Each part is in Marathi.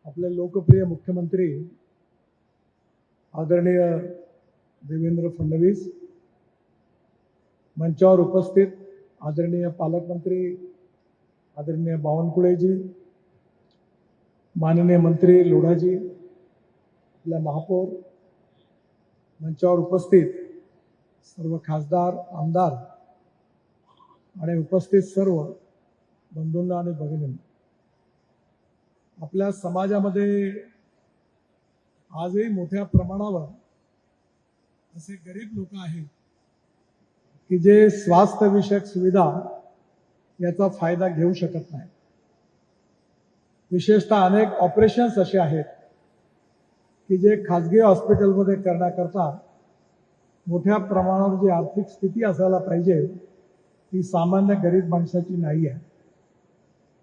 आपले लोकप्रिय मुख्यमंत्री आदरणीय देवेंद्र फडणवीस, मंचावर उपस्थित आदरणीय पालकमंत्री आदरणीय बावनकुळेजी, माननीय मंत्री लोढाजी, आपल्या महापौर, मंचावर उपस्थित सर्व खासदार, आमदार आणि उपस्थित सर्व बंधूंना आणि भगिनींना, आपल्या समाजामध्ये आजही मोठ्या प्रमाणावर असे गरीब लोक आहेत की जे स्वास्थ्य विषयक सुविधा याचा फायदा घेऊ शकत नाही. विशेषतः अनेक ऑपरेशन्स असे आहेत की जे खाजगी हॉस्पिटलमध्ये करण्याकरता मोठ्या प्रमाणावर जी आर्थिक स्थिती असायला पाहिजे ती सामान्य गरीब माणसाची नाही आहे.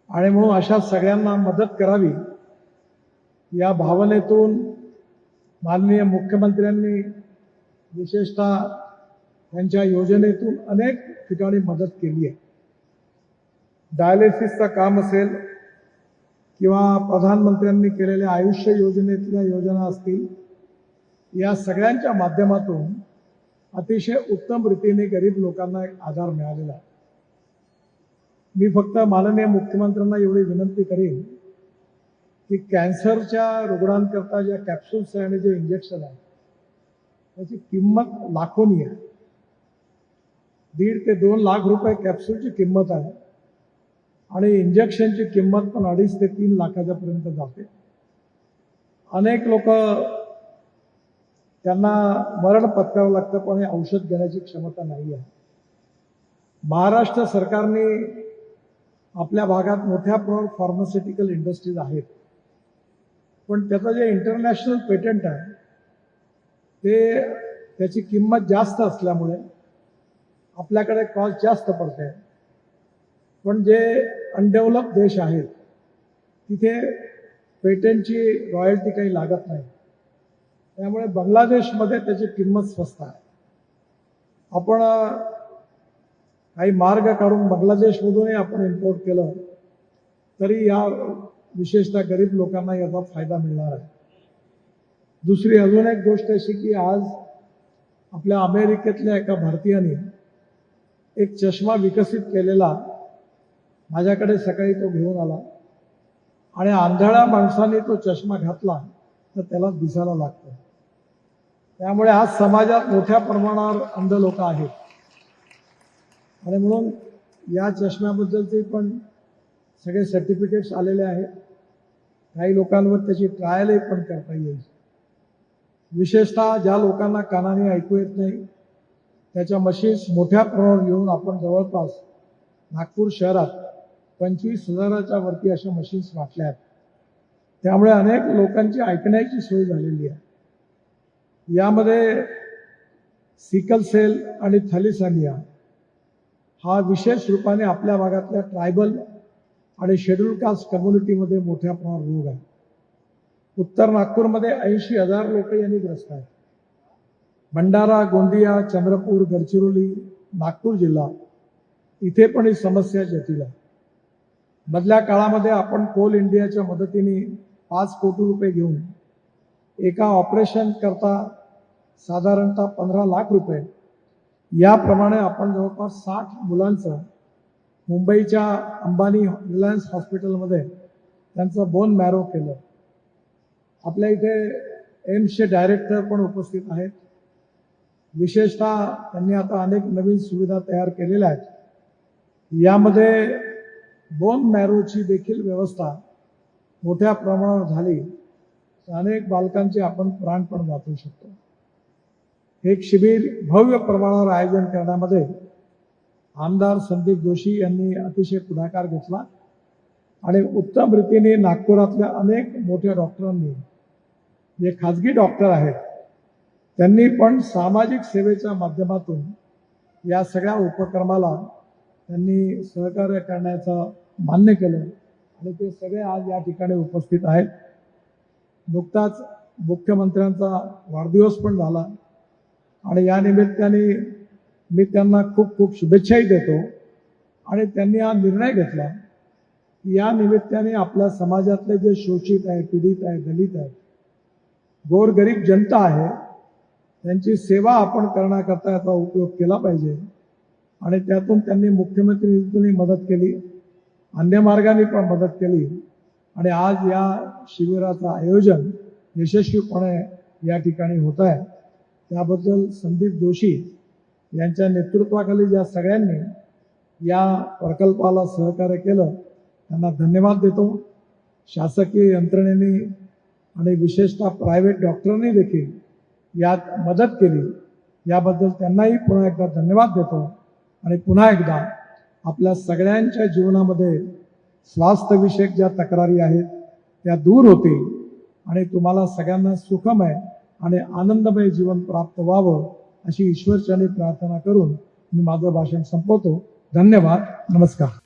आणि म्हणून अशा सगळ्यांना मदत करावी या भावनेतून माननीय मुख्यमंत्र्यांनी विशेषतः त्यांच्या योजनेतून अनेक ठिकाणी मदत केली आहे. डायलिसिसचं काम असेल किंवा प्रधानमंत्र्यांनी केलेल्या आयुष्य योजनेतल्या योजना असतील, या सगळ्यांच्या माध्यमातून अतिशय उत्तम रीतीने गरीब लोकांना एक आधार मिळालेला आहे. मी फक्त माननीय मुख्यमंत्र्यांना एवढी विनंती करेन की कॅन्सरच्या रुग्णांकरता ज्या कॅप्सूल्स आहे आणि जे इंजेक्शन आहे त्याची किंमत लाखोनी आहे. 1.5 ते 2 लाख रुपये कॅप्सूलची किंमत आहे आणि इंजेक्शनची किंमत पण 2.5 ते 3 लाखाच्या पर्यंत जाते. अनेक लोक त्यांना मरण पत्करावं लागतं पण हे औषध घेण्याची क्षमता नाही आहे. महाराष्ट्र सरकारने आपल्या भागात मोठ्या प्रमाणात फार्मास्युटिकल इंडस्ट्रीज आहेत, पण त्याचं जे इंटरनॅशनल पेटंट आहे ते त्याची किंमत जास्त असल्यामुळे आपल्याकडे कॉस्ट जास्त पडते. पण जे अनडेव्हलप देश आहेत तिथे पेटंटची रॉयल्टी काही लागत नाही, त्यामुळे बांगलादेशमध्ये त्याची किंमत स्वस्त आहे. आपण काही मार्ग काढून बांगलादेशमधूनही आपण इम्पोर्ट केलं तरी या विशेषतः गरीब लोकांना याचा फायदा मिळणार आहे. दुसरी अजून एक गोष्ट अशी की आज आपल्या अमेरिकेतल्या एका भारतीयाने एक चष्मा विकसित केलेला माझ्याकडे सकाळी तो घेऊन आला आणि आंधळ्या माणसाने तो चष्मा घातला तर त्याला दिसायला लागतं. त्यामुळे आज समाजात मोठ्या प्रमाणावर अंध लोक आहेत आणि म्हणून या चष्म्याबद्दलचे पण सगळे सर्टिफिकेट्स आलेले आहेत. काही लोकांवर त्याची ट्रायलही पण करता येईल. विशेषतः ज्या लोकांना कानाने ऐकू येत नाही त्याच्या मशीन्स मोठ्या प्रमाणावर घेऊन आपण जवळपास नागपूर शहरात 25,000च्या वरती अशा मशीन्स वाटल्या आहेत. त्यामुळे अनेक लोकांची ऐकण्याची सोय झालेली आहे. यामध्ये सिकल सेल आणि थॅलिसेमिया हा विशेष रूपाने आपल्या भागातल्या ट्रायबल आणि शेड्यूल कास्ट कम्युनिटीमध्ये मोठ्या प्रमाणावर रोग आहे. उत्तर नागपूरमध्ये 80,000 लोक यांनी ग्रस्त आहेत. भंडारा, गोंदिया, चंद्रपूर, गडचिरोली, नागपूर जिल्हा इथे पण ही समस्या जटिल आहे. मधल्या काळामध्ये आपण कोल इंडियाच्या मदतीने 5 कोटी रुपये घेऊन एका ऑपरेशन करता साधारणतः 15 लाख रुपये याप्रमाणे आपण जवळपास 60 मुलांचं मुंबईच्या अंबानी रिलायन्स हॉस्पिटलमध्ये त्यांचं बोन मॅरो केलं. आपल्या इथे एम्सचे डायरेक्टर पण उपस्थित आहेत. विशेषतः त्यांनी आता अनेक नवीन सुविधा तयार केलेल्या आहेत. यामध्ये बोन मॅरोची देखील व्यवस्था मोठ्या प्रमाणावर झाली तर अनेक बालकांचे आपण प्राण पण वाचवू शकतो. एक शिबिर भव्य प्रमाणावर आयोजन करण्यामध्ये आमदार संदीप जोशी यांनी अतिशय पुढाकार घेतला आणि उत्तम रीतीने नागपुरातल्या अनेक मोठ्या डॉक्टरांनी, जे खाजगी डॉक्टर आहेत त्यांनी पण सामाजिक सेवेच्या माध्यमातून या सगळ्या उपक्रमाला त्यांनी सहकार्य करण्याचं मान्य केलं आणि ते सगळे आज या ठिकाणी उपस्थित आहेत. नुकताच मुख्यमंत्र्यांचा वाढदिवस पण झाला आणि या निमित्ताने मी त्यांना खूप खूप शुभेच्छाही देतो. आणि त्यांनी हा निर्णय घेतला या निमित्ताने आपल्या समाजातले जे शोषित आहे, पीडित आहे, दलित आहे, गोरगरीब जनता आहे, त्यांची सेवा आपण करण्याकरता याचा उपयोग केला पाहिजे. आणि त्यातून त्यांनी मुख्यमंत्री निधीतूनही मदत केली, अन्य मार्गाने पण मदत केली. आणि आज या शिबिराचं आयोजन यशस्वीपणे या ठिकाणी होत आहे. त्याबद्दल संदीप जोशी यांच्या नेतृत्वाखाली ज्या सगळ्यांनी या प्रकल्पाला सहकार्य केलं त्यांना धन्यवाद देतो. शासकीय यंत्रणेने आणि विशेषतः प्रायव्हेट डॉक्टरांनी देखील यात मदत केली, याबद्दल त्यांनाही पुन्हा एकदा धन्यवाद देतो. आणि पुन्हा एकदा आपल्या सगळ्यांच्या जीवनामध्ये स्वास्थ्यविषयक ज्या तक्रारी आहेत त्या दूर होतील आणि तुम्हाला सगळ्यांना सुखमय आणि आनंदमय जीवन प्राप्त व्हावं अशी ईश्वरचरणी प्रार्थना करून मी माझं भाषण संपवतो. धन्यवाद. नमस्कार.